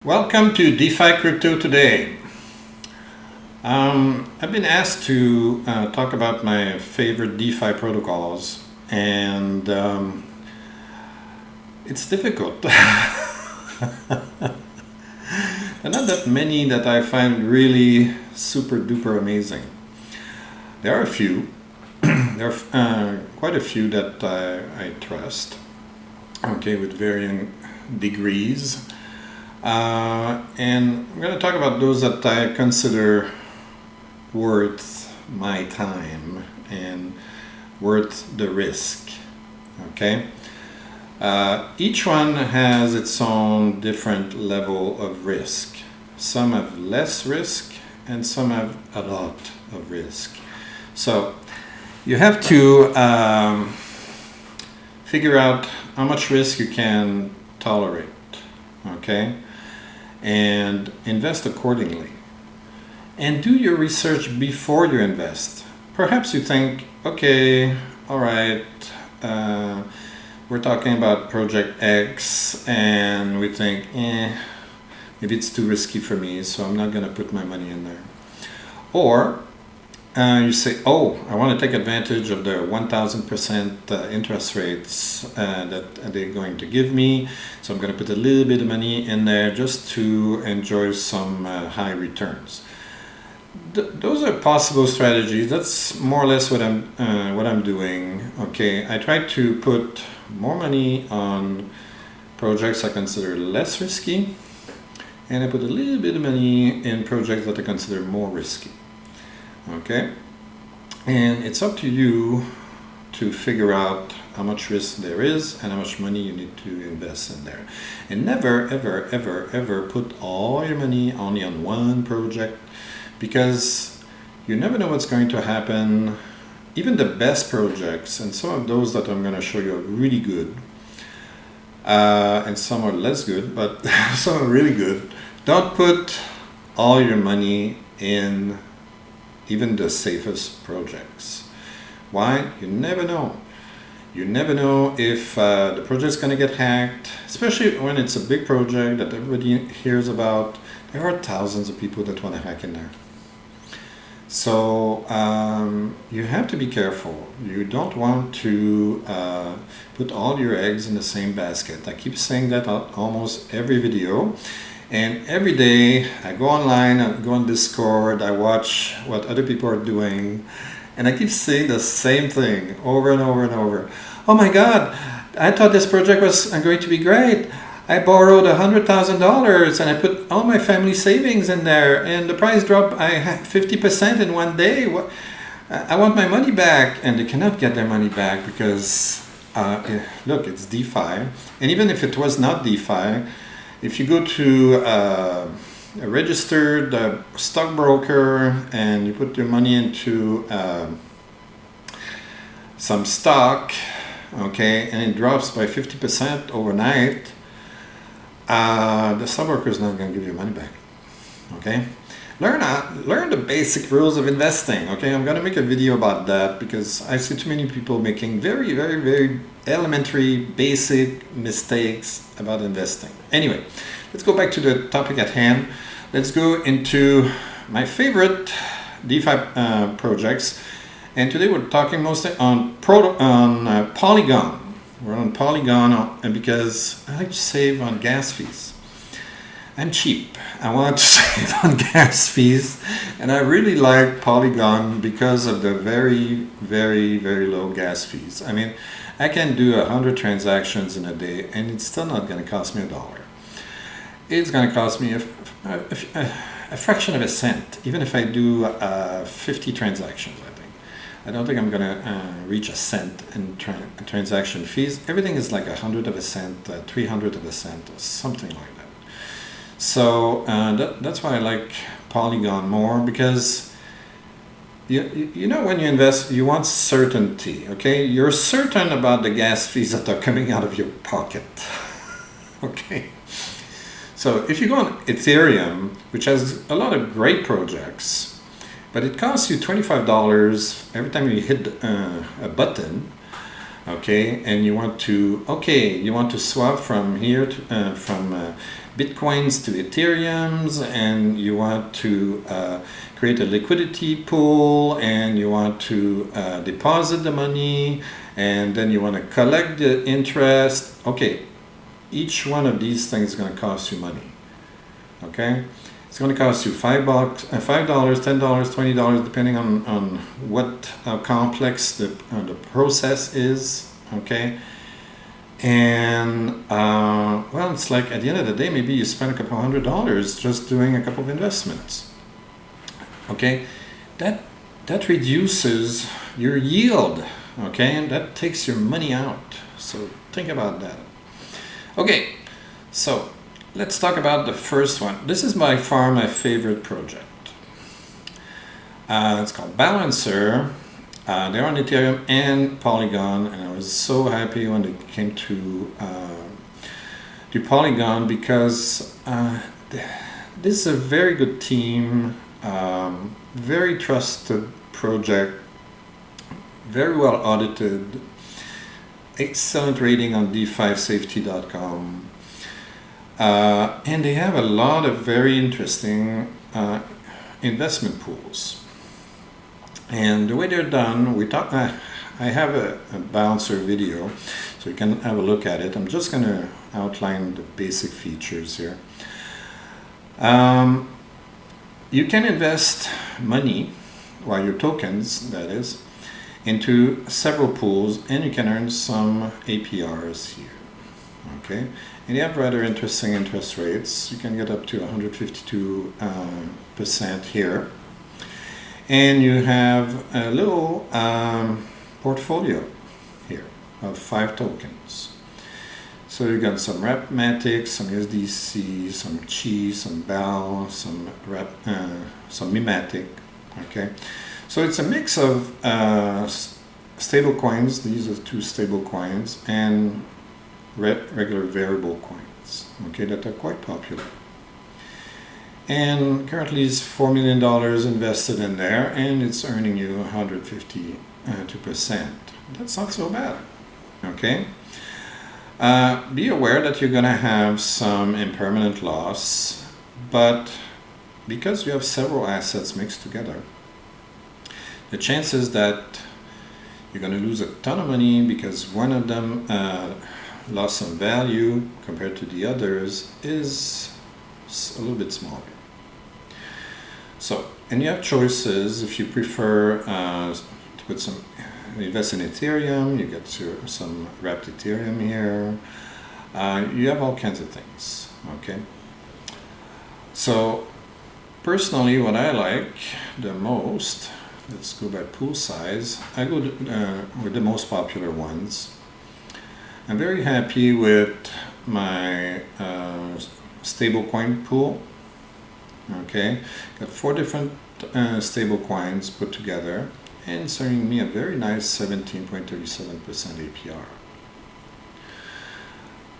Welcome to DeFi Crypto today. I've been asked to talk about my favorite DeFi protocols, and it's difficult. There are not that many that I find really super duper amazing. There are a few. There are quite a few that I trust, okay, with varying degrees. And I'm going to talk about those that I consider worth my time and worth the risk. Okay, each one has its own different level of risk. Some have less risk and some have a lot of risk. So you have to figure out how much risk you can tolerate. Okay, and invest accordingly, and do your research before you invest. Perhaps you think, okay, all right, we're talking about project X and we think, maybe it's too risky for me, so I'm not going to put my money in there. Or you say, oh, I want to take advantage of the 1000% interest rates that they're going to give me, so I'm going to put a little bit of money in there just to enjoy some high returns. Those are possible strategies. That's more or less what I'm doing. Okay, I try to put more money on projects I consider less risky, and I put a little bit of money in projects that I consider more risky. Okay, and it's up to you to figure out how much risk there is and how much money you need to invest in there. And never, ever, ever, ever put all your money only on one project, because you never know what's going to happen. Even the best projects, and some of those that I'm going to show you are really good, and some are less good, but some are really good. Don't put all your money in even the safest projects. Why? You never know. You never know if the project's going to get hacked, especially when it's a big project that everybody hears about. There are thousands of people that want to hack in there. So you have to be careful. You don't want to put all your eggs in the same basket. I keep saying that almost every video. And every day I go online, I go on Discord, I watch what other people are doing, and I keep saying the same thing over and over and over. Oh my God, I thought this project was going to be great. I borrowed $100,000 and I put all my family savings in there, and the price dropped. I had 50% in one day. I want my money back, and they cannot get their money back because look, it's DeFi, and even if it was not DeFi, if you go to a registered stockbroker and you put your money into some stock, okay, and it drops by 50% overnight, the stockbroker is not going to give you money back. Okay, learn the basic rules of investing. Okay, I'm going to make a video about that because I see too many people making very, very, very elementary, basic mistakes about investing. Anyway, let's go back to the topic at hand. Let's go into my favorite DeFi projects, and today we're talking mostly on Polygon. We're on Polygon because I like to save on gas fees. I'm cheap. I want to save on gas fees, and I really like Polygon because of the very, very, very low gas fees. I mean, I can do 100 transactions in a day, and it's still not going to cost me $1. It's going to cost me a fraction of a cent, even if I do 50 transactions, I think. I don't think I'm going to reach a cent in transaction fees. Everything is like 100 of a cent, 300 of a cent, or something like that. So that's why I like Polygon more, because you know, when you invest, you want certainty. Okay, you're certain about the gas fees that are coming out of your pocket. Okay, so if you go on Ethereum, which has a lot of great projects, but it costs you $25 every time you hit a button. Okay, and you want to swap from here to, from Bitcoins to Ethereums, and you want to create a liquidity pool, and you want to deposit the money, and then you want to collect the interest. Okay, each one of these things is going to cost you money. Okay, it's going to cost you $5, $10, $20, depending on how complex the process is. Okay, and well, it's like at the end of the day, maybe you spend a couple $100 just doing a couple of investments. Okay, that reduces your yield. Okay, and that takes your money out. So think about that. Okay, so let's talk about the first one. This is by far my favorite project. It's called Balancer. They're on Ethereum and Polygon, and I was so happy when they came to Polygon, because this is a very good team, very trusted project, very well audited, excellent rating on DeFiSafety.com. And they have a lot of very interesting investment pools. And the way they're done, I have a Balancer video, so you can have a look at it. I'm just going to outline the basic features here. You can invest money, well, your tokens, that is, into several pools, and you can earn some APRs here. Okay, and you have rather interesting interest rates. You can get up to 152% here, and you have a little portfolio here of 5 tokens. So you got some Rapmatic, some USDC, some Chi, some BAL, some Mimatic. Okay, so it's a mix of stable coins. These are 2 stable coins, and regular variable coins, okay, that are quite popular. And currently it's $4 million invested in there, and it's earning you 152%. That's not so bad. Okay, be aware that you're gonna have some impermanent loss, but because you have several assets mixed together, the chances that you're gonna lose a ton of money because one of them lost some value compared to the others is a little bit smaller. So, and you have choices. If you prefer to put some, invest in Ethereum, you get some wrapped Ethereum here. You have all kinds of things. Okay. So, personally, what I like the most, let's go by pool size. I go with the most popular ones. I'm very happy with my stablecoin pool. Okay, got 4 different stable coins put together, and it's earning me a very nice 17.37% APR.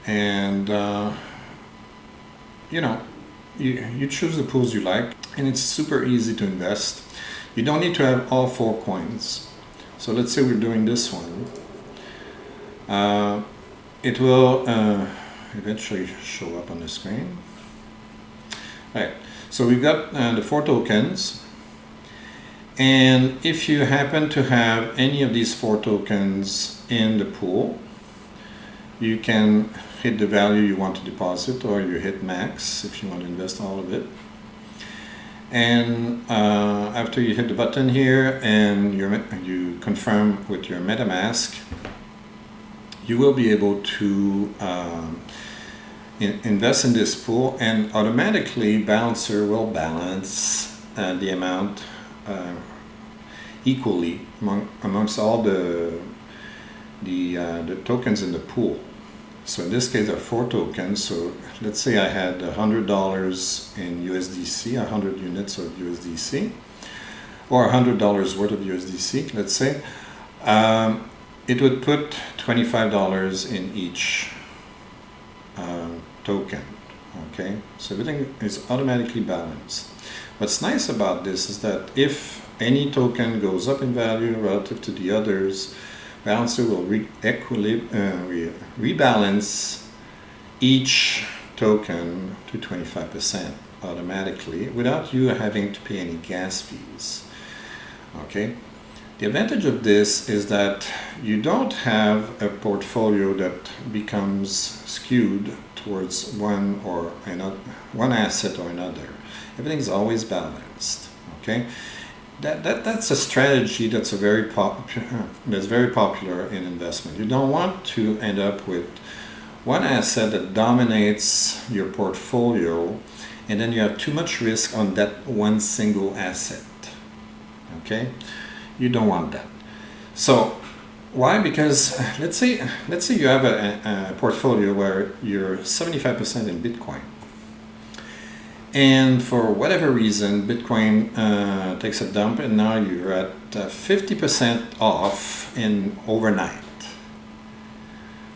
And you know, you choose the pools you like, and it's super easy to invest. You don't need to have all 4 coins. So let's say we're doing this one. It will eventually show up on the screen. Right, so we've got the 4 tokens, and if you happen to have any of these 4 tokens in the pool, you can hit the value you want to deposit, or you hit max if you want to invest all of it. And after you hit the button here and you confirm with your MetaMask, you will be able to invest in this pool, and automatically Balancer will balance the amount equally amongst all the tokens in the pool. So in this case there are 4 tokens. So let's say I had $100 in USDC, 100 units of USDC, or $100 worth of USDC, let's say. It would put $25 in each token. Okay, so everything is automatically balanced. What's nice about this is that if any token goes up in value relative to the others, Balancer will rebalance each token to 25% automatically without you having to pay any gas fees. Okay. The advantage of this is that you don't have a portfolio that becomes skewed towards one asset or another. Everything's always balanced. Okay, that's a strategy that's very popular in investment. You don't want to end up with one asset that dominates your portfolio, and then you have too much risk on that one single asset. Okay. You don't want that. So why? Because let's say you have a portfolio where you're 75% in Bitcoin, and for whatever reason Bitcoin takes a dump, and now you're at 50% off in overnight.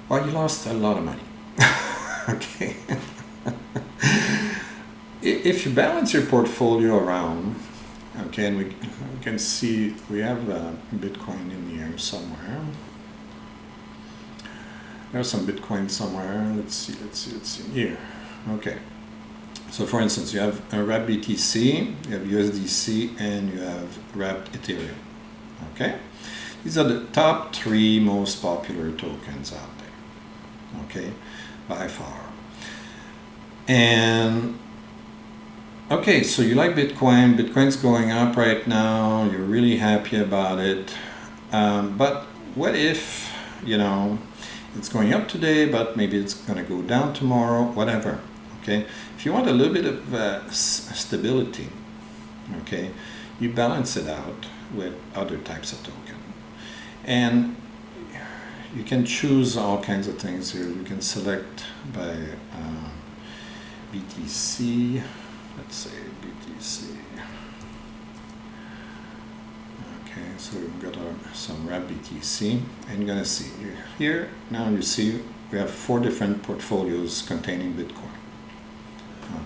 Well, you lost a lot of money. Okay. If you balance your portfolio around, okay, and we can see we have Bitcoin in here somewhere. There's some Bitcoin somewhere. Let's see here. Okay. So for instance, you have wrapped BTC, you have USDC, and you have wrapped Ethereum. Okay. These are the top 3 most popular tokens out there. Okay, by far. And okay, so you like Bitcoin. Bitcoin's going up right now. You're really happy about it. But what if, it's going up today, but maybe it's going to go down tomorrow, whatever. Okay, if you want a little bit of stability, okay, you balance it out with other types of token. And you can choose all kinds of things here. You can select by BTC. Let's say BTC. Okay, so we've got some wrapped BTC, and you're gonna see here. Now you see we have 4 different portfolios containing Bitcoin.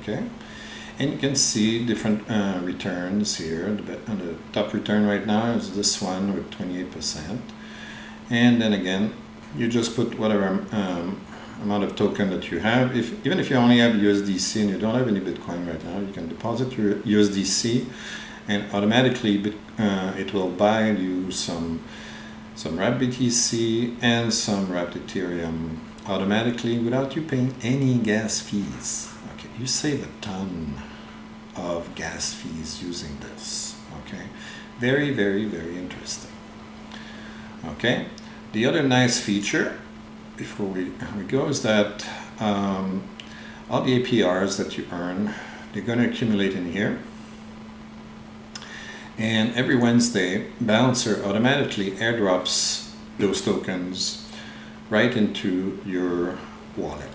Okay, and you can see different returns here. The top return right now is this one with 28%, and then again, you just put whatever amount of token that you have. Even if you only have USDC and you don't have any Bitcoin right now, you can deposit your USDC, and automatically it will buy you some wrapped BTC and some wrapped Ethereum automatically without you paying any gas fees. Okay, you save a ton of gas fees using this. Okay, very, very, very interesting. Okay, the other nice feature before we go is that all the APRs that you earn, they're going to accumulate in here, and every Wednesday Balancer automatically airdrops those tokens right into your wallet.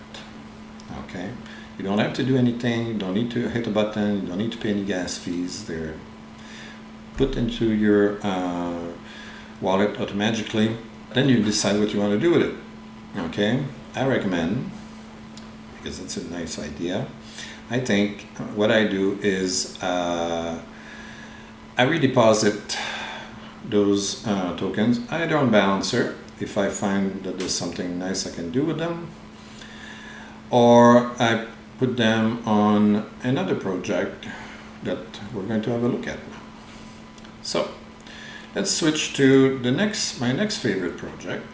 Okay, you don't have to do anything, you don't need to hit a button, you don't need to pay any gas fees. They're put into your wallet automatically. Then you decide what you want to do with it. Okay, I recommend, because it's a nice idea, I think what I do is I redeposit those tokens either on Balancer if I find that there's something nice I can do with them, or I put them on another project that we're going to have a look at now. So let's switch to my next favorite project,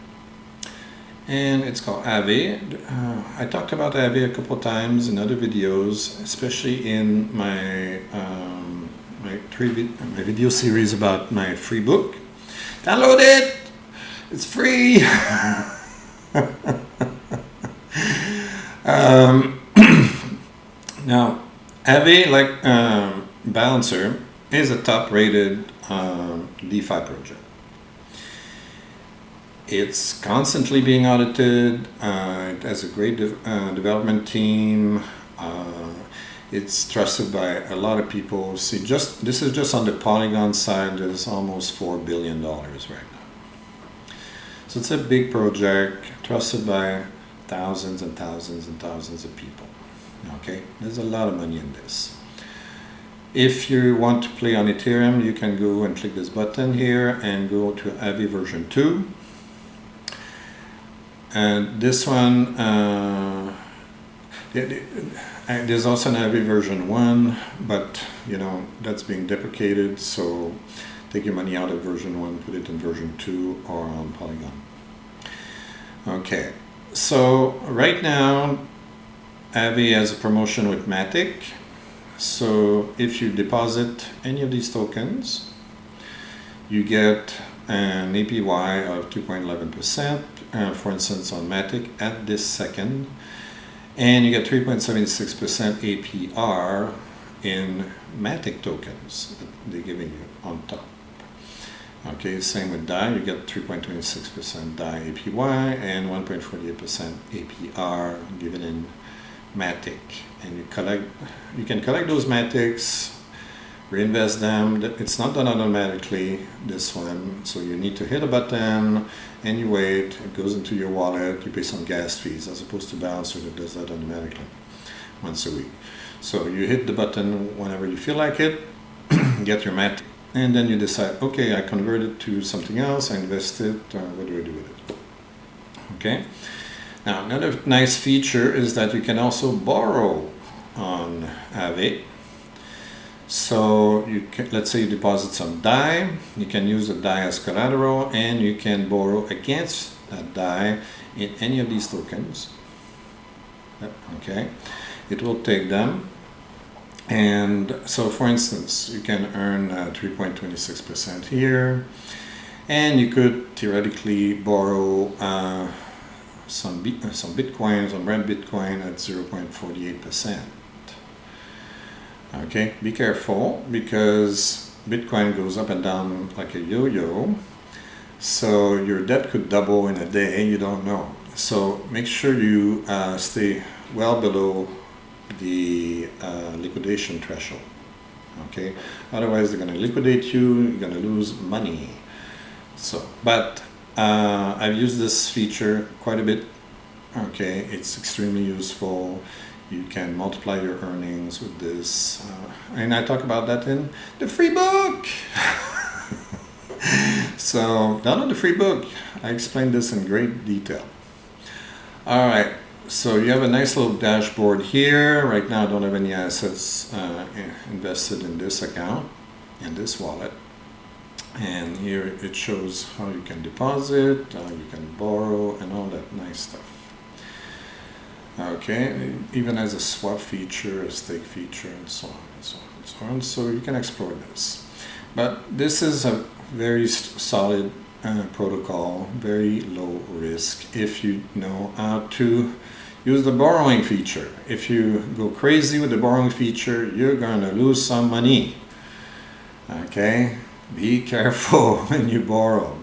and it's called Aave. I talked about Aave a couple times in other videos, especially in my my video series about my free book. Download it! It's free! Now, Aave, like Balancer, is a top-rated DeFi project. It's constantly being audited. It has a great development team. It's trusted by a lot of people. See, this is just on the Polygon side. There's almost $4 billion right now. So it's a big project, trusted by thousands and thousands and thousands of people. Okay, there's a lot of money in this. If you want to play on Ethereum, you can go and click this button here and go to Aave version 2. And this one, There's also an Aave version 1, but you know that's being deprecated, so take your money out of version 1, put it in version 2 or on Polygon. Okay, so right now Aave has a promotion with Matic. So if you deposit any of these tokens, you get an APY of 2.11%, for instance on Matic at this second, and you get 3.76% APR in Matic tokens that they're giving you on top. Okay, same with DAI, you get 3.26% DAI APY and 1.48% APR given in Matic. And you can collect those Matics, reinvest them. It's not done automatically, this one, so you need to hit a button and you wait, it goes into your wallet, you pay some gas fees, as opposed to Bouncer that does that automatically once a week. So you hit the button whenever you feel like it, get your Matic, and then you decide, okay, I convert it to something else, I invest it, what do I do with it? Okay. Now, another nice feature is that you can also borrow on Aave. So you can, let's say you deposit some DAI, you can use the DAI as collateral, and you can borrow against that DAI in any of these tokens. Okay, it will take them. And so, for instance, you can earn 3.26% here, and you could theoretically borrow some Bitcoin, some red Bitcoin at 0.48%. Okay, be careful because Bitcoin goes up and down like a yo-yo. So your debt could double in a day, you don't know. So make sure you stay well below the liquidation threshold. Okay, otherwise they're going to liquidate you, you're going to lose money. So, but I've used this feature quite a bit. Okay, it's extremely useful. You can multiply your earnings with this, and I talk about that in the free book. So download the free book. I explain this in great detail. All right, so you have a nice little dashboard here. Right now I don't have any assets invested in this account, in this wallet. And here it shows how you can deposit, you can borrow, and all that nice stuff. Okay, even as a swap feature, a stake feature, and so on and so on and so on. So you can explore this. But this is a very solid protocol, very low risk if you know how to use the borrowing feature. If you go crazy with the borrowing feature, you're going to lose some money. Okay, be careful when you borrow.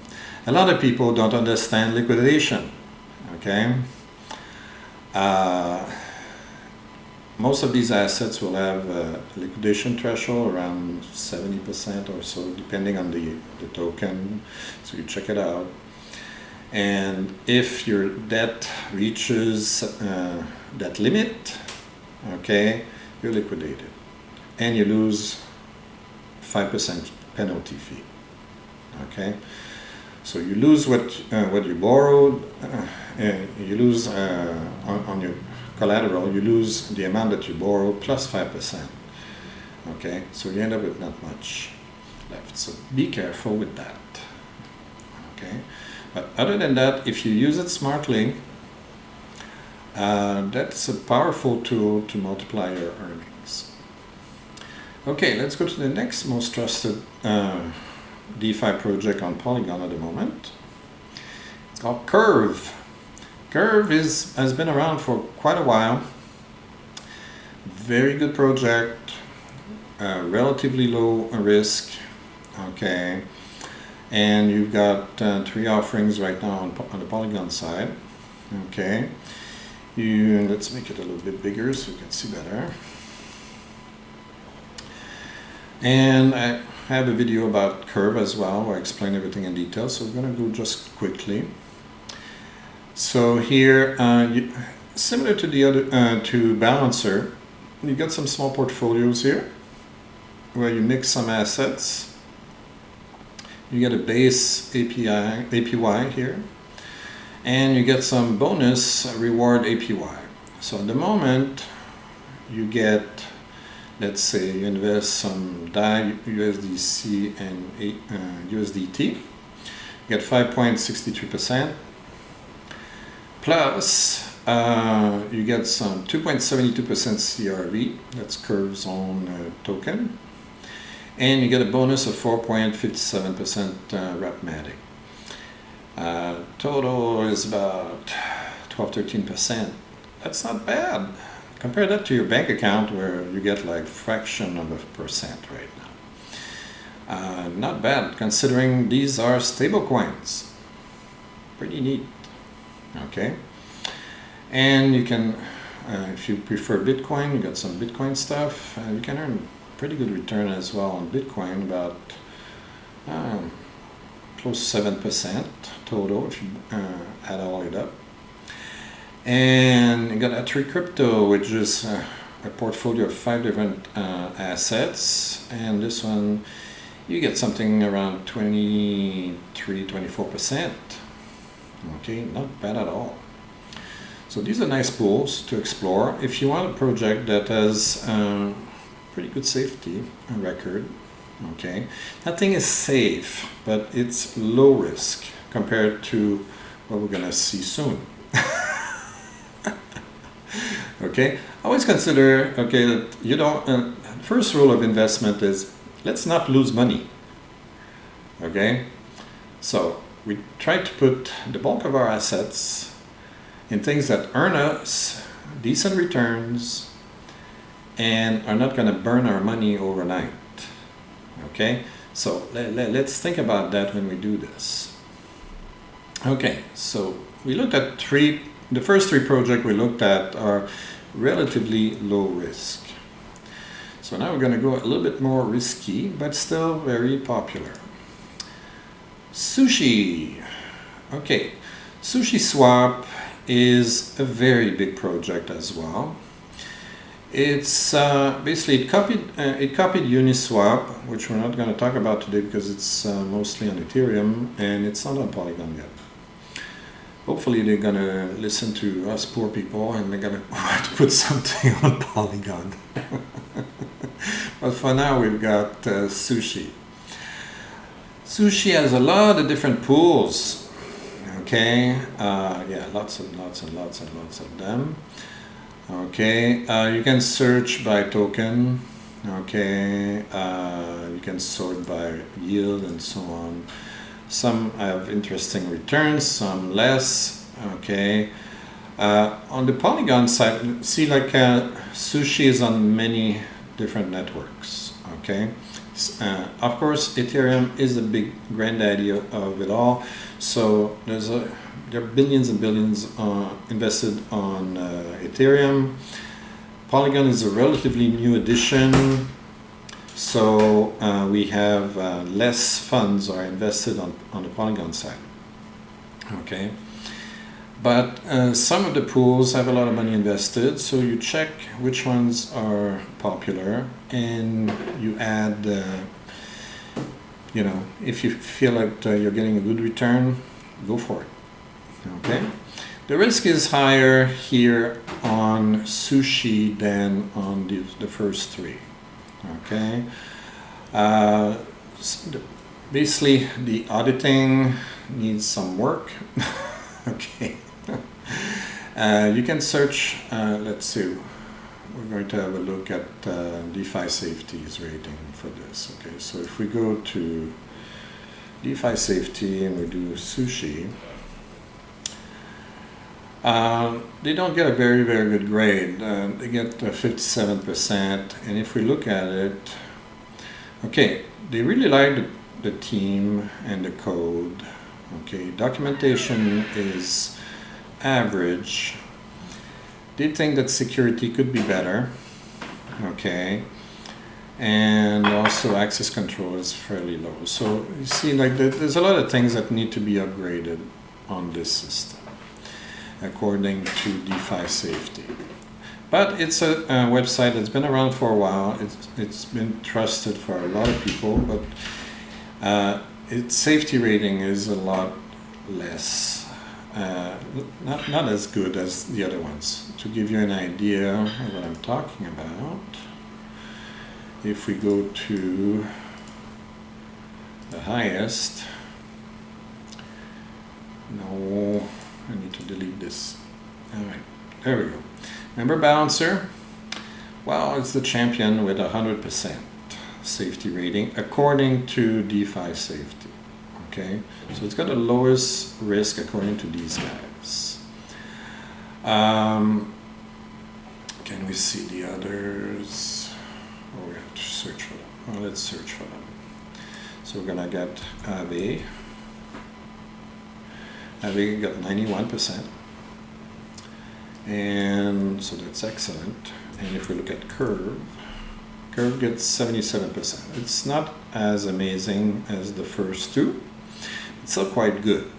A lot of people don't understand liquidation. Okay. Most of these assets will have a liquidation threshold around 70% or so, depending on the token, so you check it out. And if your debt reaches that limit, okay, you're liquidated, and you lose 5% penalty fee. Okay, so you lose what you borrowed, you lose on your collateral, you lose the amount that you borrowed plus 5%. Okay, so you end up with not much left. So be careful with that. Okay, but other than that, if you use it smartly, that's a powerful tool to multiply your earnings. Okay, let's go to the next most trusted DeFi project on Polygon at the moment. It's called Curve. Curve has been around for quite a while. Very good project, relatively low risk. Okay, and you've got 3 offerings right now on the Polygon side. Okay, let's make it a little bit bigger so you can see better. And I have a video about Curve as well where I explain everything in detail, so we're going to go just quickly. So here, similar to the other to Balancer, you got some small portfolios here where you mix some assets. You get a base APY here, and you get some bonus reward APY. So at the moment, you get, let's say you invest some DAI, USDC and USDT, you get 5.63%, plus you get some 2.72% CRV, that's curves on token, and you get a bonus of 4.57% Rapmatic. Total is about 12-13%. That's not bad. Compare that to your bank account where you get like fraction of a percent right now. Not bad considering these are stable coins. Pretty neat. Okay. And you can, if you prefer Bitcoin, you got some Bitcoin stuff. You can earn pretty good return as well on Bitcoin, about close to 7% total if you add all it up. And you got A3 Crypto, which is a portfolio of 5 different assets, and this one you get something around 23-24%. Okay, not bad at all. So these are nice pools to explore if you want a project that has pretty good safety record. Okay, nothing is safe, but it's low risk compared to what we're gonna see soon. Okay, always consider, okay, that you don't, first rule of investment is let's not lose money. Okay, so we try to put the bulk of our assets in things that earn us decent returns and are not going to burn our money overnight. Okay, so let's think about that when we do this. Okay, so we looked at the first 3 projects we looked at are relatively low risk. So now we're going to go a little bit more risky, but still very popular. Sushi. Okay, SushiSwap is a very big project as well. It's basically it copied Uniswap, which we're not going to talk about today because it's mostly on Ethereum and it's not on Polygon yet. Hopefully they're going to listen to us poor people and they're going to put something on Polygon. But for now we've got Sushi. Sushi has a lot of different pools. Okay, yeah, lots of them. Okay, you can search by token. Okay, you can sort by yield and so on. Some have interesting returns, some less. Okay, on the Polygon side, see, like Sushi is on many different networks. Okay, of course Ethereum is the big granddaddy of it all, so there are billions and billions invested on Ethereum. Polygon is a relatively new addition, so we have less funds are invested on the Polygon side. Okay, but some of the pools have a lot of money invested, so you check which ones are popular and you add, you know, if you feel like you're getting a good return, go for it. Okay, the risk is higher here on Sushi than on the first 3. Okay, basically the auditing needs some work. Okay, you can search, let's see, we're going to have a look at DeFi Safety's rating for this. Okay, so if we go to DeFi Safety and we do Sushi, they don't get a very good grade. They get 57%, and if we look at it, okay, they really like the team and the code. Okay, documentation is average. They think that security could be better. Okay, and also access control is fairly low. So you see, like, there's a lot of things that need to be upgraded on this system according to DeFi Safety. But it's a website that's been around for a while. It's been trusted for a lot of people, but its safety rating is a lot less not as good as the other ones. To give you an idea of what I'm talking about, if we go to the highest, no, I need to delete this. All right, there we go. Remember Balancer? Well, it's the champion with 100% safety rating according to DeFi Safety. Okay, so it's got the lowest risk according to these guys. Can we see the others? Oh, we have to search for them. Well, let's search for them. So we're gonna get Aave. Aave got 91%, and so that's excellent. And if we look at Curve gets 77%. It's not as amazing as the first two. It's still quite good.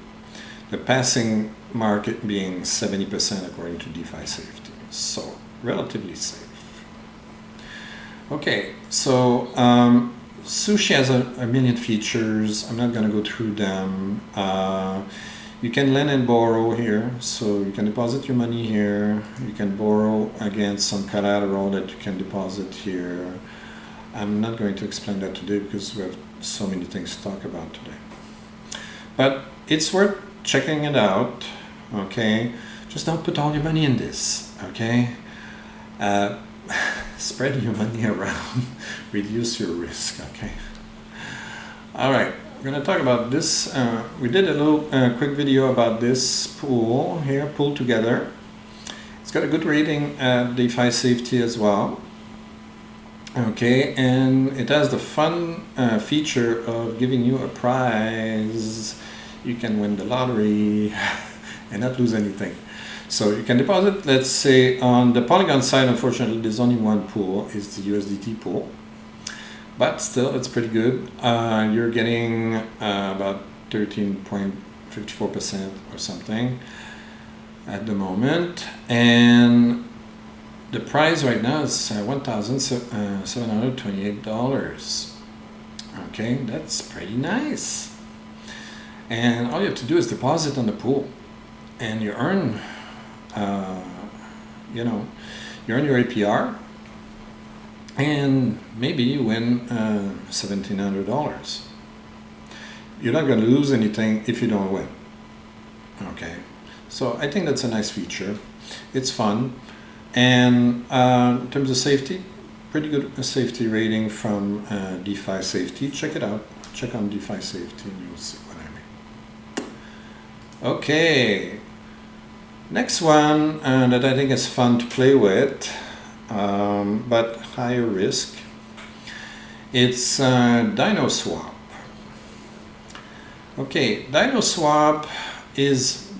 The passing market being 70% according to DeFi Safety. So relatively safe. Okay, so Sushi has a million features. I'm not going to go through them. You can lend and borrow here, so you can deposit your money here. You can borrow against some collateral that you can deposit here. I'm not going to explain that today because we have so many things to talk about today. But it's worth checking it out, okay? Just don't put all your money in this, okay? Spread your money around, reduce your risk, okay? All right. We're going to talk about this. We did a little quick video about this pool here, Pool Together. It's got a good rating at DeFi Safety as well. Okay, and it has the fun feature of giving you a prize. You can win the lottery and not lose anything. So you can deposit, let's say, on the Polygon side, unfortunately, there's only one pool, it's the USDT pool. But still, it's pretty good. You're getting about 13.54% or something at the moment. And the price right now is $1,728. Okay, that's pretty nice. And all you have to do is deposit on the pool. And you earn, you earn your APR. And maybe you win $1,700. You're not going to lose anything if you don't win. Okay, so I think that's a nice feature. It's fun, and in terms of safety, pretty good safety rating from DeFi Safety. Check it out. Check on DeFi Safety, and you'll see what I mean. Okay, next one that I think is fun to play with. But higher risk. It's Dinoswap. Okay, Dinoswap is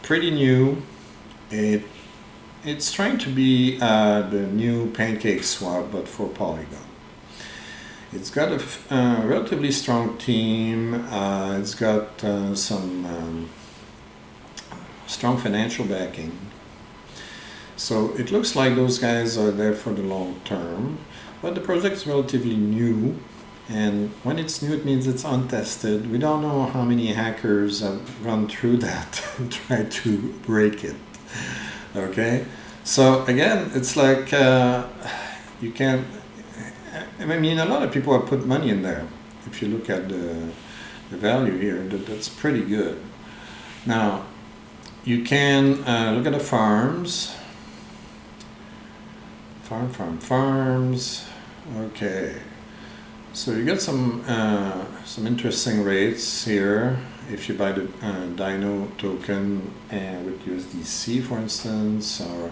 pretty new. It's trying to be the new PancakeSwap, but for Polygon. It's got a relatively strong team. It's got some strong financial backing. So it looks like those guys are there for the long term, but the project is relatively new, and when it's new it means it's untested. We don't know how many hackers have run through that and tried to break it. Okay, so again, it's like you can't, I mean, a lot of people have put money in there. If you look at the value here, that's pretty good. Now, you can look at the farms. Farms. Okay, so you get some interesting rates here if you buy the Dino token with USDC, for instance, or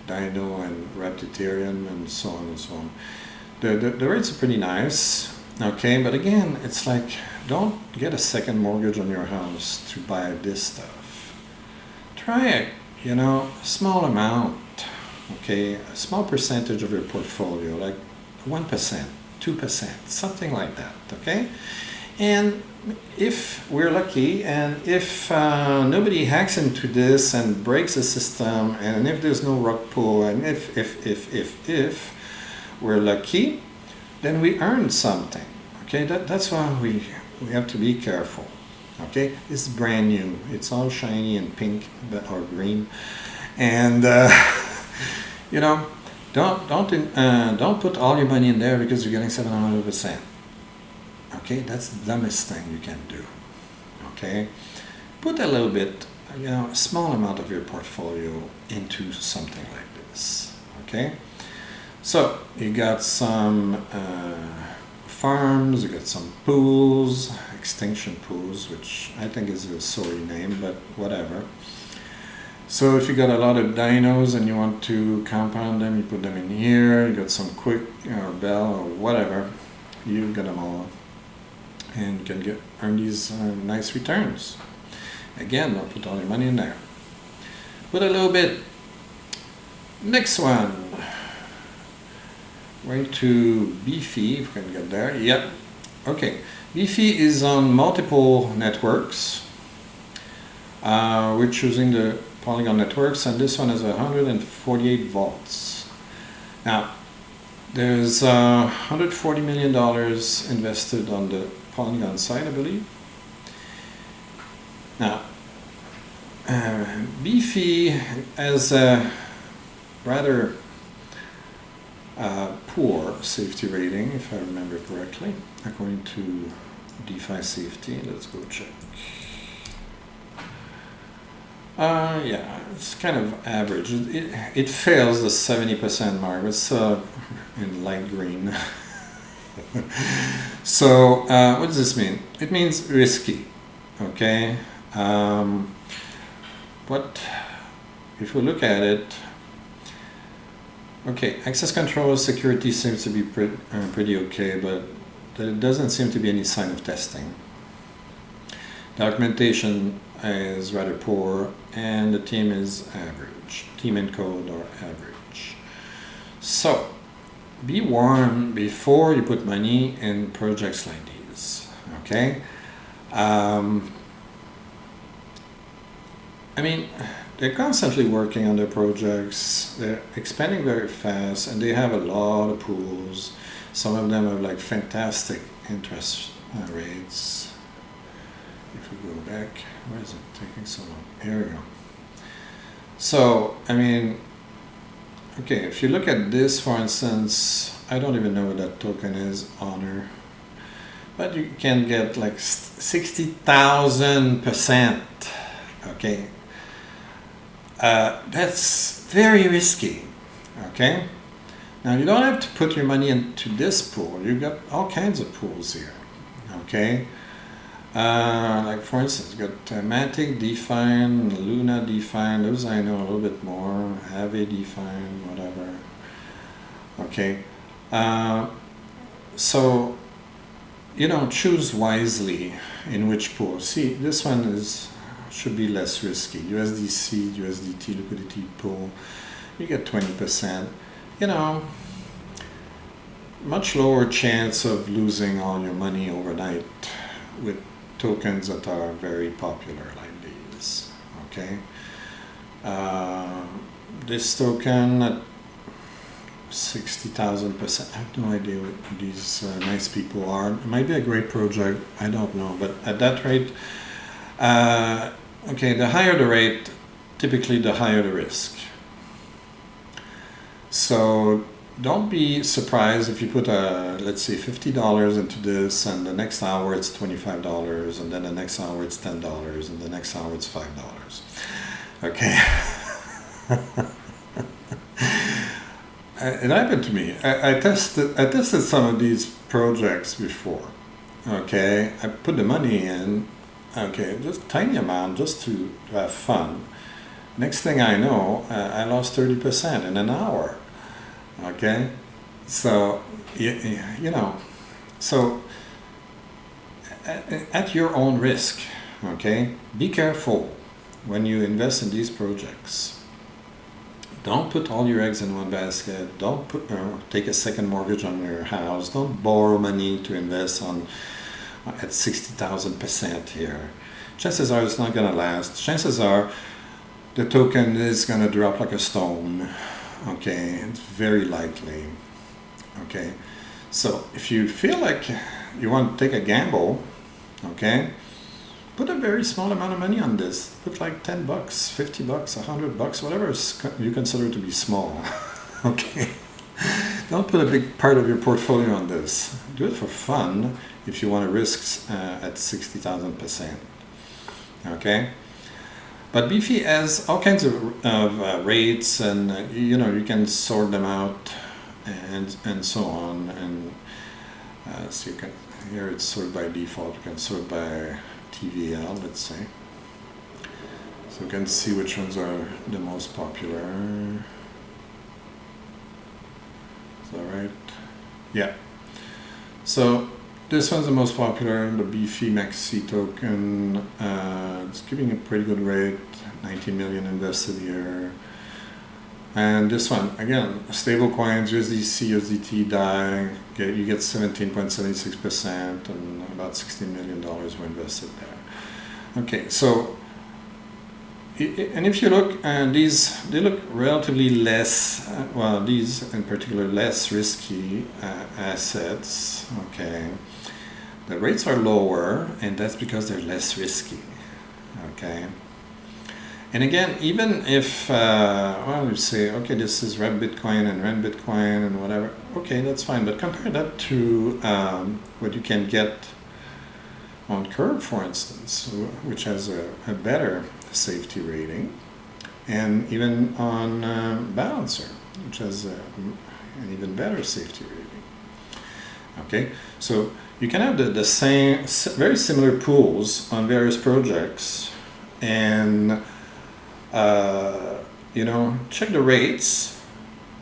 Dino and wrapped Ethereum, and so on and so on. The rates are pretty nice. Okay, but again, it's like, don't get a second mortgage on your house to buy this stuff. Try it, a small amount. Okay, a small percentage of your portfolio, like 1%, 2%, something like that, okay? And if we're lucky, and if nobody hacks into this and breaks the system, and if there's no rug pull, and if we're lucky, then we earn something, okay? That's why we have to be careful, Okay, it's brand new. It's all shiny and pink or green, and you know, don't put all your money in there because you're getting 700%. Okay, that's the dumbest thing you can do. Okay, put a little bit, a small amount of your portfolio into something like this. Okay, so you got some farms, you got some pools, extinction pools, which I think is a sorry name, but whatever. So if you got a lot of dinos and you want to compound them, you put them in here. You got some Quick or Bell or whatever, you got them all, and you can earn these nice returns. Again, don't put all your money in there. Put a little bit. Next one. Going to Beefy, if we can get there. Yep. Okay. Beefy is on multiple networks. We're choosing the Polygon networks, and this one is 148 volts. Now, there's $140 million invested on the Polygon side, I believe. Now, Beefy has a rather poor safety rating, if I remember correctly, according to DeFi Safety. Let's go check. Yeah, it's kind of average. It fails the 70% mark. It's in light green. So what does this mean? It means risky. Okay. But if we look at it, okay, access control security seems to be pretty okay, but there doesn't seem to be any sign of testing. Documentation is rather poor, and the team is average. Team and code are average. So be warned before you put money in projects like these. Okay. I mean, they're constantly working on their projects. They're expanding very fast, and they have a lot of pools. Some of them have like fantastic interest rates. If we go back, where is it taking so long? Here we go. So, I mean, okay, if you look at this, for instance, I don't even know what that token is, Honor, but you can get like 60,000%. Okay, that's very risky. Okay, now you don't have to put your money into this pool. You've got all kinds of pools here. Okay. Like for instance, you got Matic, Dfyn, Luna Dfyn, those I know a little bit more, Aave Dfyn, whatever. Okay, so choose wisely in which pool. See, this one should be less risky. USDC, USDT liquidity pool, you get 20%. Much lower chance of losing all your money overnight with tokens that are very popular like these. Okay, this token at 60,000%. I have no idea what these nice people are. It might be a great project. I don't know, but at that rate, okay, the higher the rate, typically the higher the risk. So don't be surprised if you put let's say $50 into this, and the next hour it's $25, and then the next hour it's $10, and the next hour it's $5. Okay. It happened to me. I tested some of these projects before. Okay, I put the money in. Okay, just tiny amount, just to have fun. Next thing I know, I lost 30% in an hour. Okay, so so at your own risk. Okay, be careful when you invest in these projects. Don't put all your eggs in one basket. Don't take a second mortgage on your house. Don't borrow money to invest at 60,000% here. Chances are it's not going to last. Chances are the token is going to drop like a stone. Okay, it's very likely. Okay, so if you feel like you want to take a gamble, okay, put a very small amount of money on this. Put like 10 bucks, 50 bucks, 100 bucks, whatever you consider to be small. Okay. Don't put a big part of your portfolio on this. Do it for fun if you want to risk at 60,000%. Okay. But Beefy has all kinds of rates, and you know, you can sort them out and so on. And so you can, here it's sorted by default. You can sort by TVL, let's say. So you can see which ones are the most popular. Is that right? Yeah. So this one's the most popular, the Beefy Maxi token. It's giving a pretty good rate, 90 million invested here. And this one, again, stable coins, USDC, USDT, DAI, you get 17.76% and about $16 million were invested there. Okay, so, and if you look, they look relatively less, well, these in particular, less risky assets, okay. The rates are lower, and that's because they're less risky, okay. And again, even if, well, you say, okay, this is Rep Bitcoin and Rent Bitcoin and whatever, okay, that's fine. But compare that to what you can get on Curve, for instance, which has a better safety rating, and even on Balancer, which has an even better safety rating. Okay, so you can have the same, very similar pools on various projects, and you know, check the rates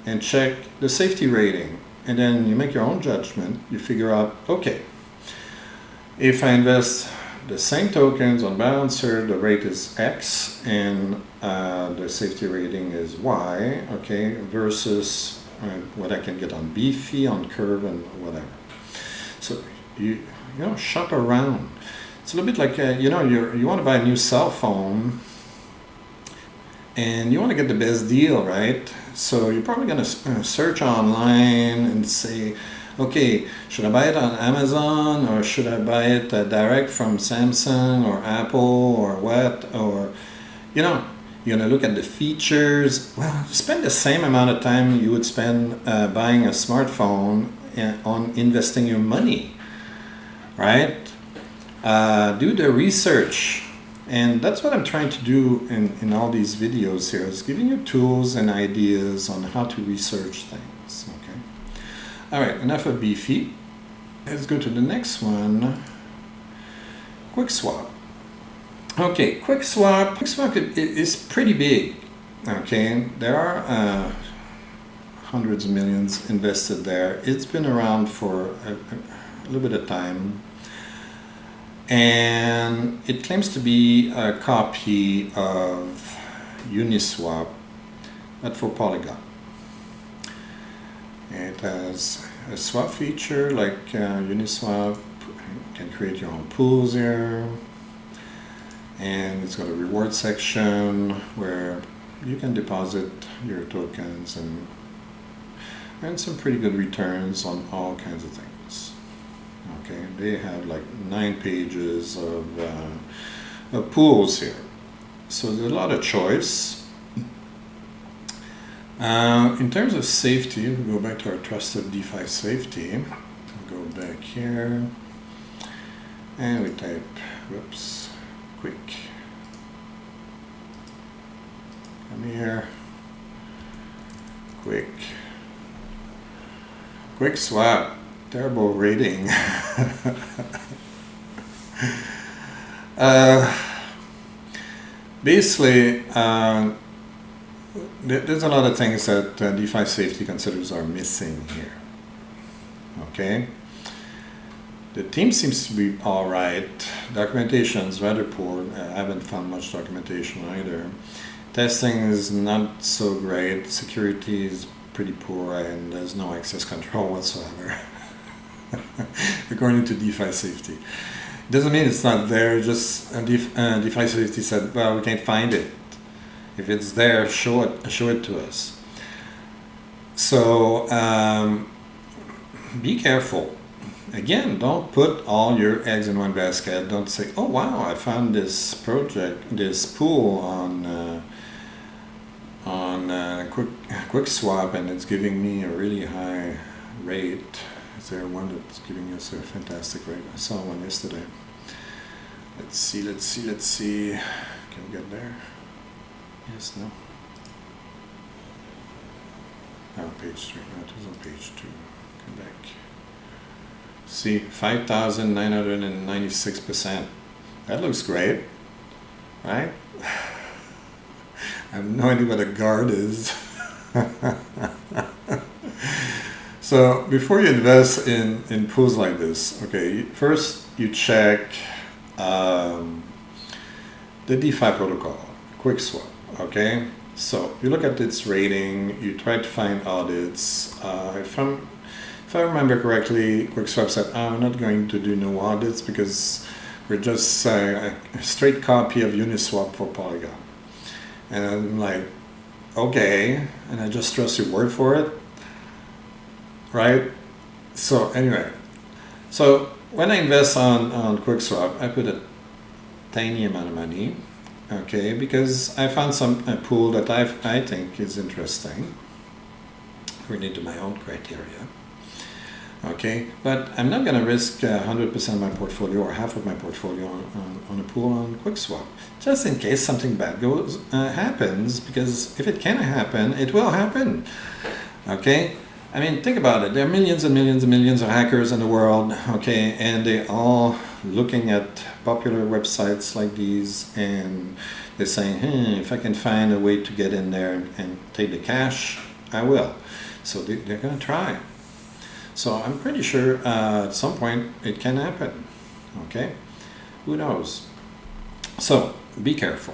and check the safety rating, and then you make your own judgment. You figure out, okay, if I invest the same tokens on Balancer, the rate is X and the safety rating is Y, okay, versus what I can get on Beefy, on Curve, and whatever. So you know, shop around. It's a little bit like you know, you want to buy a new cell phone, and you want to get the best deal, right? So you're probably going to search online and say, okay, should I buy it on Amazon, or should I buy it direct from Samsung or Apple or what? Or, you know, you're going to look at the features. Well, spend the same amount of time you would spend buying a smartphone on investing your money, right? Do the research. And that's what I'm trying to do in all these videos here, is giving you tools and ideas on how to research things, okay? All right, enough of Beefy. Let's go to the next one, Quickswap. Okay, Quickswap is pretty big, okay? There are hundreds of millions invested there. It's been around for a little bit of time. And it claims to be a copy of Uniswap, but for Polygon. It has a swap feature like Uniswap. You can create your own pools here. And it's got a reward section where you can deposit your tokens and earn some pretty good returns on all kinds of things. Okay, they have like 9 pages of pools here, so there's a lot of choice. In terms of safety, we go back to our trusted DeFi safety. We'll go back here, and we type, whoops, quick. Come here, Quickswap. Terrible rating. Basically, there's a lot of things that DeFi safety considers are missing here. Okay, the team seems to be all right. Documentation is rather poor. I haven't found much documentation either. Testing is not so great. Security is pretty poor, and there's no access control whatsoever. According to DeFi safety. It doesn't mean it's not there, just DeFi safety said, well, we can't find it. If it's there, show it to us. So be careful. again, don't put all your eggs in one basket. Don't say, oh wow, I found this project, this pool on Quickswap, and it's giving me a really high rate. Is there one that's giving us a fantastic rate? I saw one yesterday. Let's see. Can we get there? Yes, no? Oh, page 3. No, it was on page 2. Come back. See, 5,996%. That looks great, right? I have no idea what a guard is. So before you invest in pools like this, okay, first you check the DeFi protocol, Quickswap, okay? So you look at its rating, you try to find audits. If I remember correctly, Quickswap said, I'm not going to do no audits because we're just a straight copy of Uniswap for Polygon. And I'm like, okay, and I just trust your word for it, right? So anyway, so when I invest on Quickswap, I put a tiny amount of money, okay, because I found a pool that I think is interesting, according to my own criteria, okay, but I'm not going to risk 100% of my portfolio or half of my portfolio on a pool on Quickswap, just in case something bad happens, because if it can happen, it will happen, okay? I mean, think about it. There are millions and millions and millions of hackers in the world, okay, and they all looking at popular websites like these, and they're saying, if I can find a way to get in there and take the cash, I will. So they're going to try. So I'm pretty sure at some point it can happen, okay? Who knows? So be careful,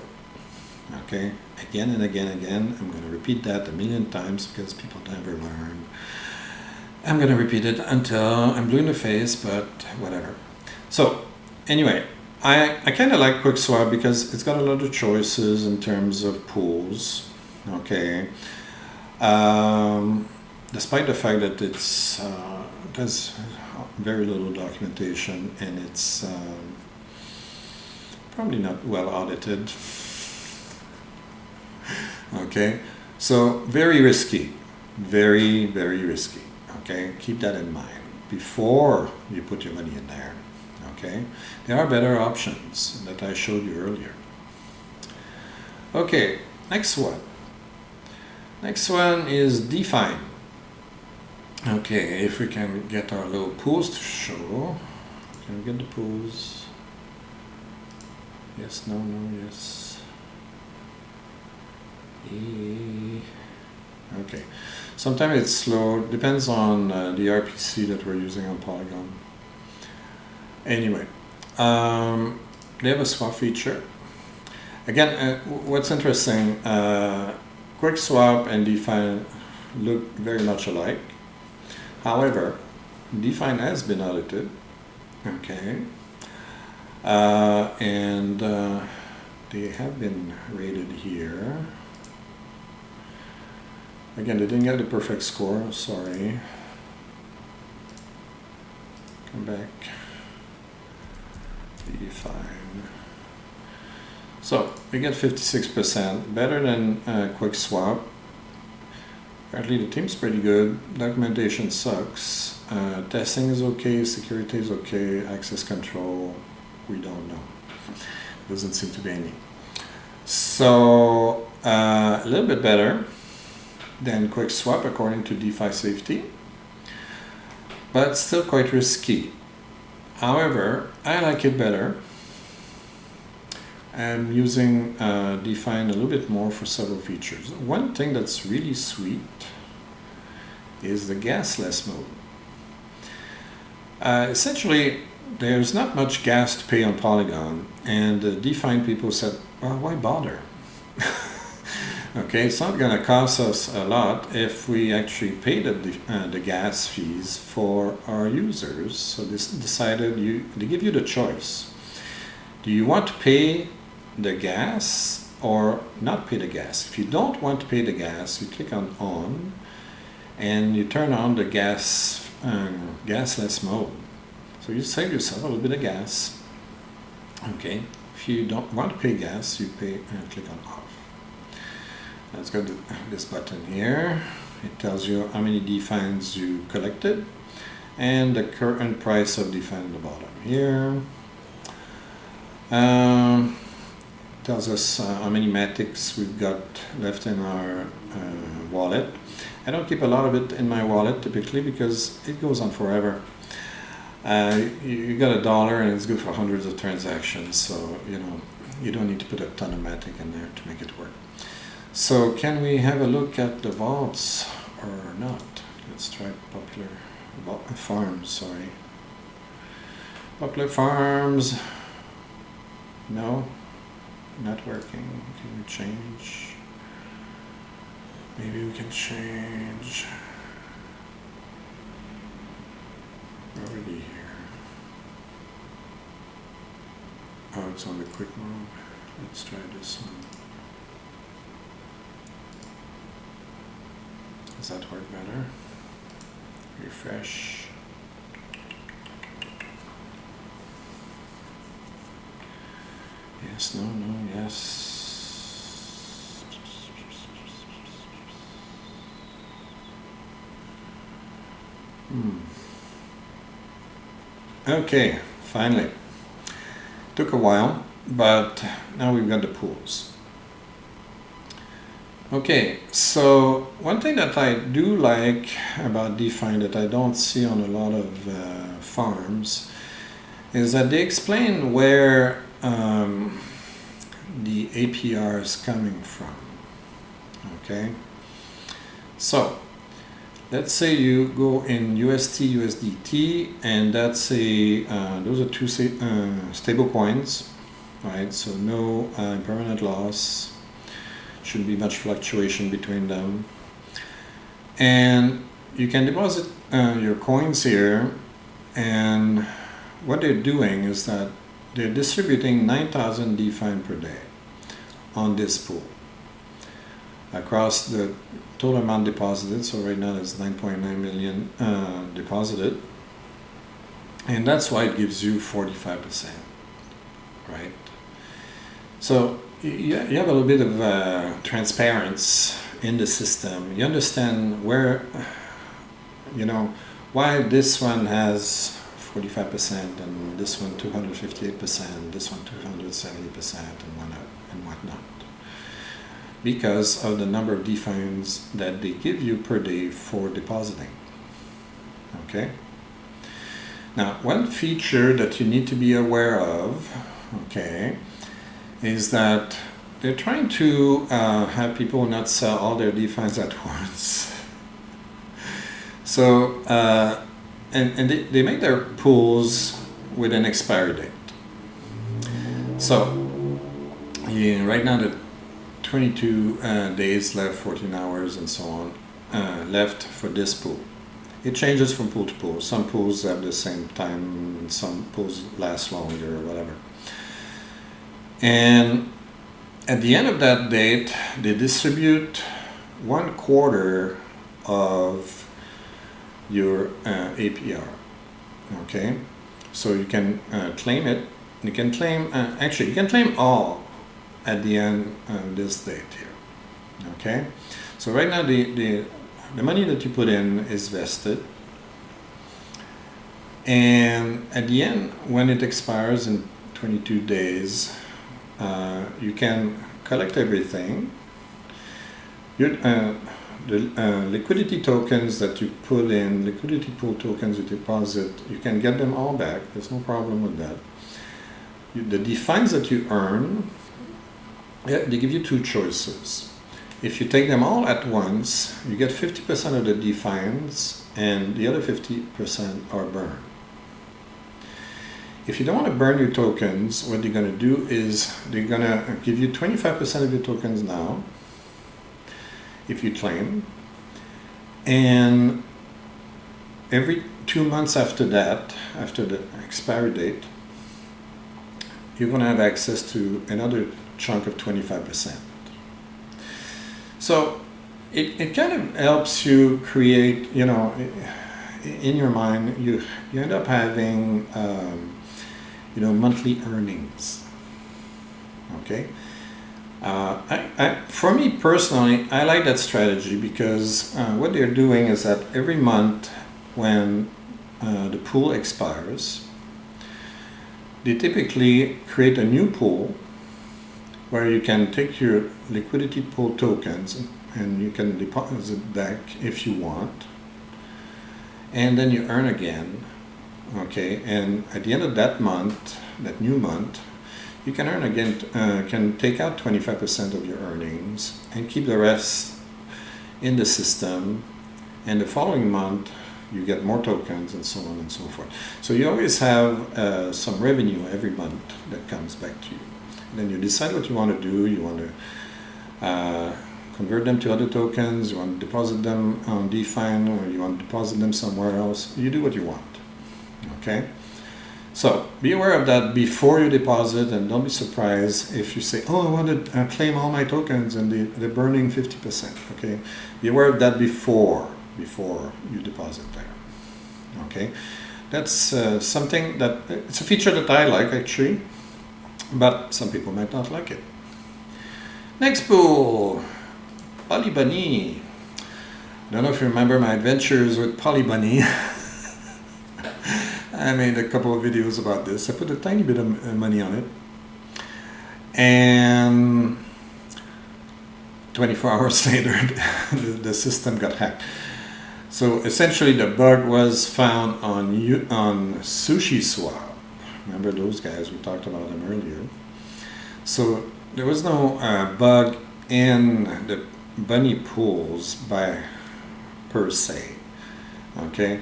okay? Again and again and again. I'm going to repeat that a million times because people never learn. I'm going to repeat it until I'm blue in the face, but whatever. So anyway, I kind of like Quickswap because it's got a lot of choices in terms of pools, okay? Despite the fact that it has very little documentation and it's probably not well audited. Okay, so very risky, very, very risky. Okay, keep that in mind before you put your money in there. Okay, there are better options that I showed you earlier. Okay, next one. Next one is Dfyn. Okay, if we can get our little pools to show. Can we get the pools? Yes, no, yes. Okay, sometimes it's slow, depends on the RPC that we're using on Polygon. Anyway, they have a swap feature. Again, what's interesting, Quickswap and Dfyn look very much alike. However, Dfyn has been audited, okay, and they have been rated here. Again, they didn't get the perfect score, sorry. Come back. Dfyn. So, we get 56%, better than Quickswap. Apparently the team's pretty good, documentation sucks, testing is okay, security is okay, access control, we don't know. Doesn't seem to be any. So, a little bit better than Quickswap according to DeFi safety, but still quite risky. However, I like it better. I'm using Dfyn a little bit more for several features. One thing that's really sweet is the gasless mode. Essentially, there's not much gas to pay on Polygon, and the Dfyn people said, well, why bother? Okay, it's not going to cost us a lot if we actually pay the gas fees for our users. So they decided they give you the choice. Do you want to pay the gas or not pay the gas? If you don't want to pay the gas, you click on and you turn on the gasless mode. So you save yourself a little bit of gas. Okay, if you don't want to pay gas, you pay and click on off. Let's go to this button here. It tells you how many Dfyns you collected and the current price of Dfyn at the bottom here. Tells us how many Matics we've got left in our wallet. I don't keep a lot of it in my wallet typically because it goes on forever. You got $1 and it's good for hundreds of transactions, so you know you don't need to put a ton of Matic in there to make it work. So can we have a look at the vaults or not? Let's try popular farms. Sorry, popular farms. No, not working. Can we change? Maybe we can change. Already here. Oh, it's on the quick move. Let's try this one. Does that work better? Refresh. Yes, no, no, yes. Okay, finally. Took a while, but now we've got the pools. Okay, so one thing that I do like about Dfyn that I don't see on a lot of farms is that they explain where the APR is coming from. Okay, so let's say you go in UST, USDT, and that's a those are two stable coins, right? So no permanent loss. Shouldn't be much fluctuation between them, and you can deposit your coins here, and what they're doing is that they're distributing 9,000 Dfyn per day on this pool across the total amount deposited. So right now it's 9.9 million deposited, and that's why it gives you 45%, right? So you have a little bit of transparency in the system. You understand where, you know, why this one has 45% and this one 258%, this one 270% and whatnot. Because of the number of Dfyns that they give you per day for depositing. Okay? Now, one feature that you need to be aware of, okay, is that they're trying to have people not sell all their Dfyns at once. So, and they make their pools with an expiry date. So, yeah, right now the 22 days left, 14 hours and so on, left for this pool. It changes from pool to pool. Some pools have the same time and some pools last longer or whatever. And at the end of that date, they distribute 1/4 of your APR. Okay, so you can claim it. You can claim actually you can claim all at the end of this date here. Okay, so right now the money that you put in is vested, and at the end when it expires in 22 days. You can collect everything. The liquidity tokens that you put in, liquidity pool tokens you deposit, you can get them all back. There's no problem with that. The Dfyns that you earn, they give you two choices. If you take them all at once, you get 50% of the Dfyns and the other 50% are burned. If you don't want to burn your tokens, what they're going to do is they're going to give you 25% of your tokens now, if you claim, and every 2 months after that, after the expiry date, you're going to have access to another chunk of 25%. So it kind of helps you create, you know, in your mind, you end up having, you know, monthly earnings. Okay. For me personally, I like that strategy because what they're doing is that every month when the pool expires, they typically create a new pool where you can take your liquidity pool tokens and you can deposit back if you want, and then you earn again. Okay, and at the end of that month, that new month, you can earn again, can take out 25% of your earnings and keep the rest in the system, and the following month you get more tokens and so on and so forth. So you always have some revenue every month that comes back to you. And then you decide what you want to do. You want to convert them to other tokens, you want to deposit them on Dfyn, or you want to deposit them somewhere else. You do what you want. Okay? So be aware of that before you deposit, and don't be surprised if you say, oh, I want to claim all my tokens and they're burning 50%. Okay? Be aware of that before you deposit there. Okay? That's something that, it's a feature that I like actually, but some people might not like it. Next pool, PolyBunny. Don't know if you remember my adventures with PolyBunny. I made a couple of videos about this. I put a tiny bit of money on it, and 24 hours later the system got hacked. So essentially the bug was found on Sushi Swap. Remember those guys, we talked about them earlier. So there was no bug in the bunny pools per se. Okay,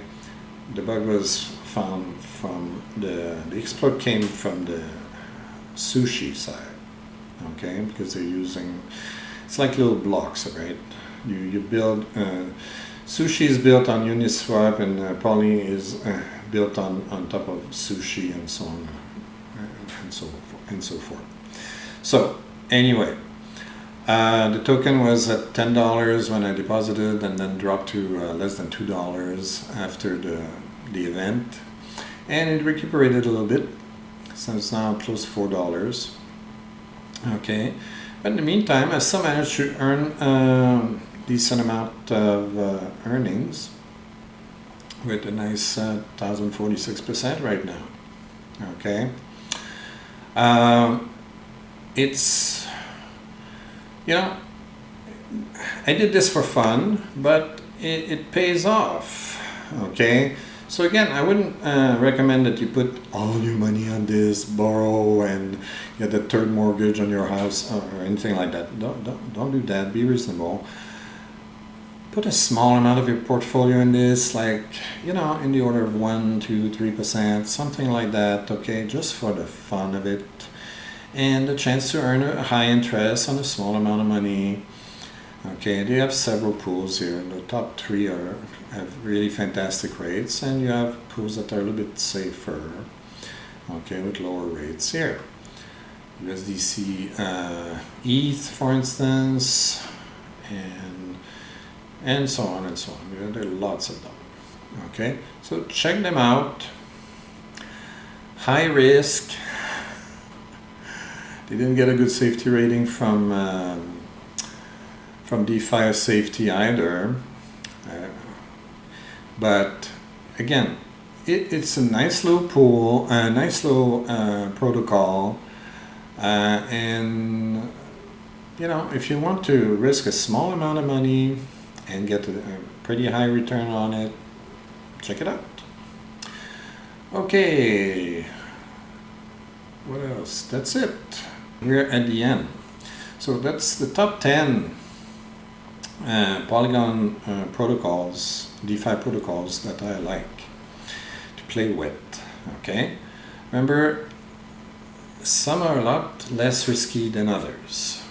the bug was found from the exploit came from the Sushi side. Okay, because they're using, it's like little blocks, right? You build Sushi is built on Uniswap, and Poly is built on top of Sushi, and so on and so forth. So anyway, the token was at $10 when I deposited, and then dropped to less than $2 after the event, and it recuperated a little bit, so it's now close to $4. Okay, but in the meantime, I still managed to earn decent amount of earnings with a nice 1,046% right now. Okay, it's, you know, I did this for fun, but it pays off. Okay, so again, I wouldn't recommend that you put all your money on this, borrow and get a third mortgage on your house or anything like that. Don't do that. Be reasonable. Put a small amount of your portfolio in this, like, you know, in the order of 1, 2, 3%, something like that, okay, just for the fun of it, and the chance to earn a high interest on a small amount of money. Okay, they have several pools here. The top 3 have really fantastic rates, and you have pools that are a little bit safer, okay, with lower rates here. USDC ETH, for instance, and so on and so on. There are lots of them. Okay, so check them out. High risk. They didn't get a good safety rating from DeFi Safety either. But again, it's a nice little pool, a nice little protocol, and you know, if you want to risk a small amount of money and get a pretty high return on it, check it out. Okay, what else? That's it. We're at the end. So that's the top 10 Polygon protocols, DeFi protocols that I like to play with. Okay, remember, some are a lot less risky than others.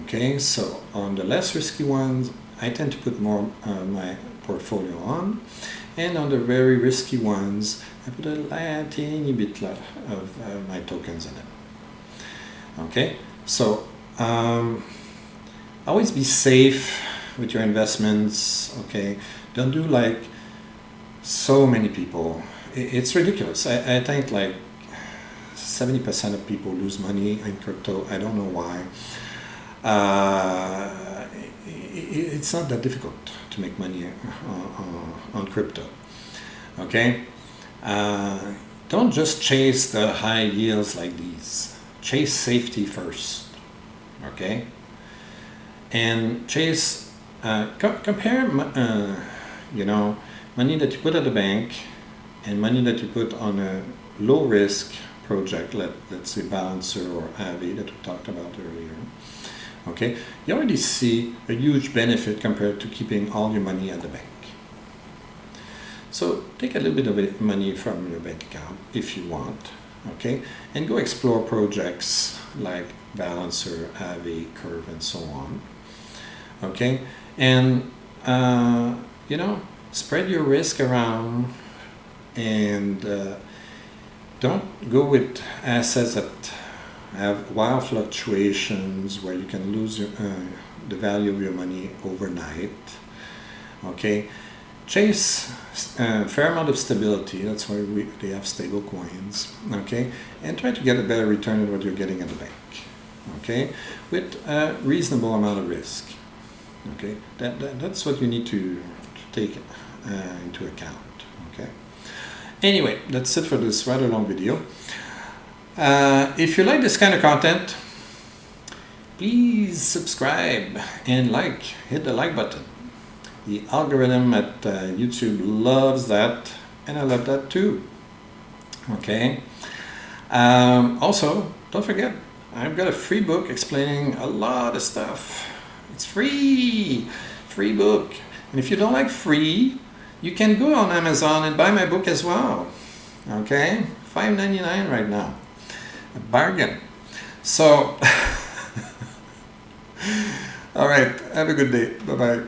Okay, so on the less risky ones, I tend to put more my portfolio on, and on the very risky ones, I put a teeny bit of my tokens in it. Okay, so always be safe with your investments. Okay, don't do like so many people, it's ridiculous. I think like 70% of people lose money in crypto. I don't know why. It's not that difficult to make money on crypto. Okay? Don't just chase the high yields like these. Chase safety first. Okay? And chase, compare, you know, money that you put at the bank and money that you put on a low risk project, let's say Balancer or Aave that we talked about earlier. Okay, you already see a huge benefit compared to keeping all your money at the bank. So take a little bit of money from your bank account if you want, okay, and go explore projects like Balancer, Aave, Curve, and so on. Okay, and you know, spread your risk around, and don't go with assets that have wild fluctuations where you can lose your, the value of your money overnight. Okay, chase a fair amount of stability. That's why they have stable coins. Okay, and try to get a better return than what you're getting at the bank. Okay, with a reasonable amount of risk. Okay, that's what you need to take into account. Okay. Anyway, that's it for this rather long video. If you like this kind of content, please subscribe and hit the like button. The algorithm at YouTube loves that, and I love that too. Okay. Also, don't forget, I've got a free book explaining a lot of stuff. It's free book. And if you don't like free, you can go on Amazon and buy my book as well. Okay, $5.99 right now. A bargain. So, all right, have a good day. Bye-bye.